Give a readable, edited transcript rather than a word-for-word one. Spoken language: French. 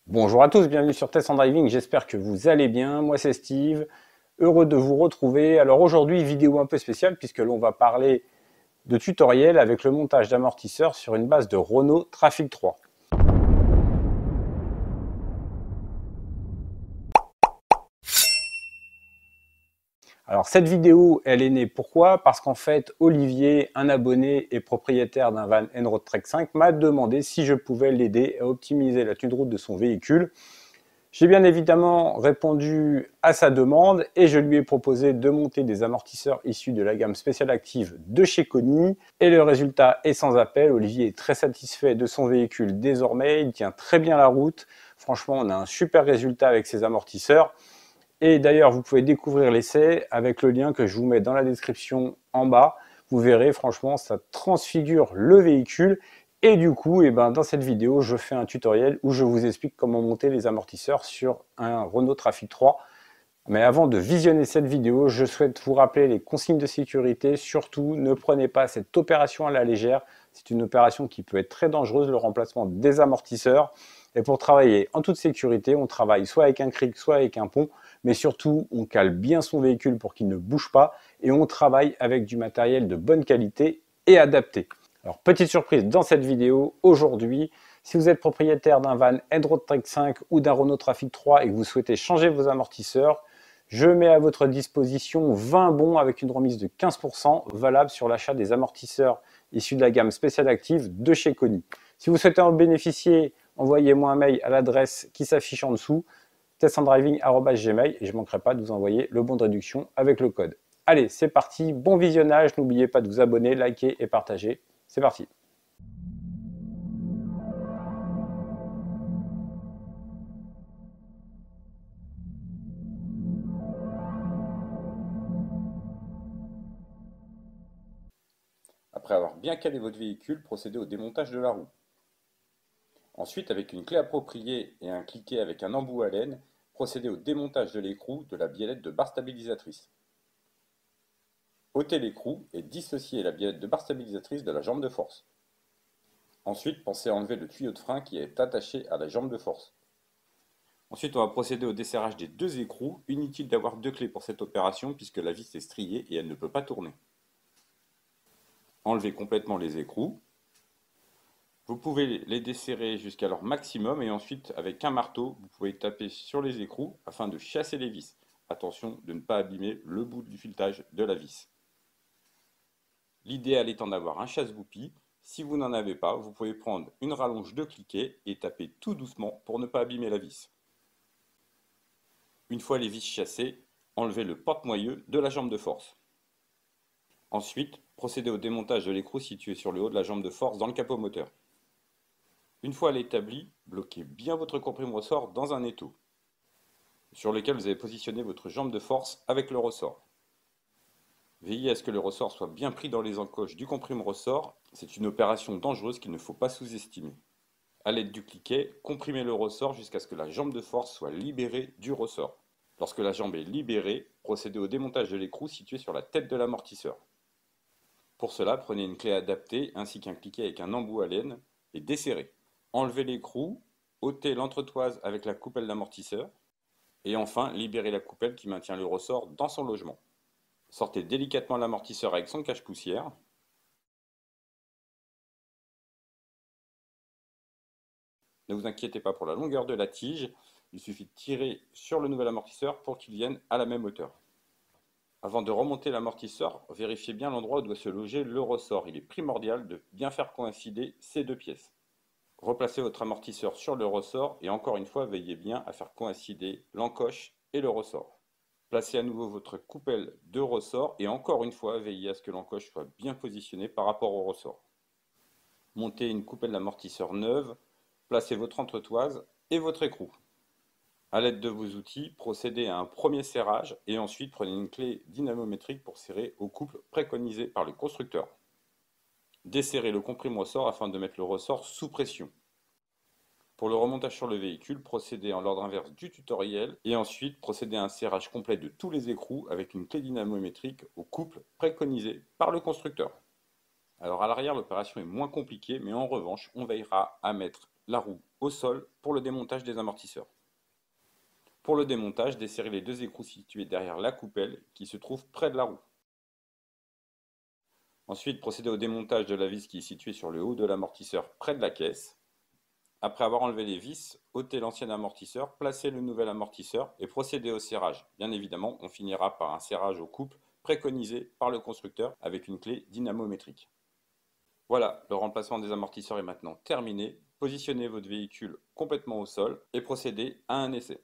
Bonjour à tous, bienvenue sur Test and Driving, j'espère que vous allez bien, moi c'est Steve, heureux de vous retrouver. Alors aujourd'hui, vidéo un peu spéciale puisque l'on va parler de tutoriel avec le montage d'amortisseurs sur une base de Renault Trafic 3. Alors cette vidéo, elle est née pourquoi? Parce qu'en fait, Olivier, un abonné et propriétaire d'un van Enroad Trek 5, m'a demandé si je pouvais l'aider à optimiser la tenue de route de son véhicule. J'ai bien évidemment répondu à sa demande et je lui ai proposé de monter des amortisseurs issus de la gamme Special Active de chez Koni. Et le résultat est sans appel. Olivier est très satisfait de son véhicule désormais. Il tient très bien la route. Franchement, on a un super résultat avec ces amortisseurs. Et d'ailleurs, vous pouvez découvrir l'essai avec le lien que je vous mets dans la description en bas. Vous verrez, franchement, ça transfigure le véhicule. Et du coup, dans cette vidéo, je fais un tutoriel où je vous explique comment monter les amortisseurs sur un Renault Trafic 3. Mais avant de visionner cette vidéo, je souhaite vous rappeler les consignes de sécurité. Surtout, ne prenez pas cette opération à la légère. C'est une opération qui peut être très dangereuse, le remplacement des amortisseurs. Et pour travailler en toute sécurité, on travaille soit avec un cric, soit avec un pont. Mais surtout, on cale bien son véhicule pour qu'il ne bouge pas. Et on travaille avec du matériel de bonne qualité et adapté. Alors, petite surprise dans cette vidéo, aujourd'hui, si vous êtes propriétaire d'un van Enroad Trek 5 ou d'un Renault Trafic 3 et que vous souhaitez changer vos amortisseurs, je mets à votre disposition 20 bons avec une remise de 15% valable sur l'achat des amortisseurs issus de la gamme Special Active de chez Koni. Si vous souhaitez en bénéficier, envoyez-moi un mail à l'adresse qui s'affiche en dessous, testanddriving@gmail, et je ne manquerai pas de vous envoyer le bon de réduction avec le code. Allez, c'est parti, bon visionnage, n'oubliez pas de vous abonner, liker et partager. C'est parti. Après avoir bien calé votre véhicule, procédez au démontage de la roue. Ensuite, avec une clé appropriée et un cliquet avec un embout à laine, procédez au démontage de l'écrou de la biellette de barre stabilisatrice. Ôtez l'écrou et dissociez la biellette de barre stabilisatrice de la jambe de force. Ensuite, pensez à enlever le tuyau de frein qui est attaché à la jambe de force. Ensuite, on va procéder au desserrage des deux écrous. Inutile d'avoir deux clés pour cette opération puisque la vis est striée et elle ne peut pas tourner. Enlevez complètement les écrous. Vous pouvez les desserrer jusqu'à leur maximum et ensuite, avec un marteau, vous pouvez taper sur les écrous afin de chasser les vis. Attention de ne pas abîmer le bout du filetage de la vis. L'idéal étant d'avoir un chasse-goupille. Si vous n'en avez pas, vous pouvez prendre une rallonge de cliquet et taper tout doucement pour ne pas abîmer la vis. Une fois les vis chassées, enlevez le porte-moyeu de la jambe de force. Ensuite, procédez au démontage de l'écrou situé sur le haut de la jambe de force dans le capot moteur. Une fois elle établie, bloquez bien votre comprime-ressort dans un étau, sur lequel vous avez positionné votre jambe de force avec le ressort. Veillez à ce que le ressort soit bien pris dans les encoches du comprime-ressort, c'est une opération dangereuse qu'il ne faut pas sous-estimer. A l'aide du cliquet, comprimez le ressort jusqu'à ce que la jambe de force soit libérée du ressort. Lorsque la jambe est libérée, procédez au démontage de l'écrou situé sur la tête de l'amortisseur. Pour cela, prenez une clé adaptée ainsi qu'un cliquet avec un embout à laine et desserrez. Enlevez l'écrou, ôtez l'entretoise avec la coupelle d'amortisseur et enfin libérez la coupelle qui maintient le ressort dans son logement. Sortez délicatement l'amortisseur avec son cache-poussière. Ne vous inquiétez pas pour la longueur de la tige, il suffit de tirer sur le nouvel amortisseur pour qu'il vienne à la même hauteur. Avant de remonter l'amortisseur, vérifiez bien l'endroit où doit se loger le ressort. Il est primordial de bien faire coïncider ces deux pièces. Replacez votre amortisseur sur le ressort et encore une fois, veillez bien à faire coïncider l'encoche et le ressort. Placez à nouveau votre coupelle de ressort et encore une fois, veillez à ce que l'encoche soit bien positionnée par rapport au ressort. Montez une coupelle d'amortisseur neuve, placez votre entretoise et votre écrou. A l'aide de vos outils, procédez à un premier serrage et ensuite prenez une clé dynamométrique pour serrer au couple préconisé par le constructeur. Desserrez le comprime-ressort afin de mettre le ressort sous pression. Pour le remontage sur le véhicule, procédez en l'ordre inverse du tutoriel et ensuite procédez à un serrage complet de tous les écrous avec une clé dynamométrique au couple préconisé par le constructeur. Alors à l'arrière, l'opération est moins compliquée, mais en revanche, on veillera à mettre la roue au sol pour le démontage des amortisseurs. Pour le démontage, desserrez les deux écrous situés derrière la coupelle qui se trouve près de la roue. Ensuite, procédez au démontage de la vis qui est située sur le haut de l'amortisseur près de la caisse. Après avoir enlevé les vis, ôtez l'ancien amortisseur, placez le nouvel amortisseur et procédez au serrage. Bien évidemment, on finira par un serrage au couple préconisé par le constructeur avec une clé dynamométrique. Voilà, le remplacement des amortisseurs est maintenant terminé. Positionnez votre véhicule complètement au sol et procédez à un essai.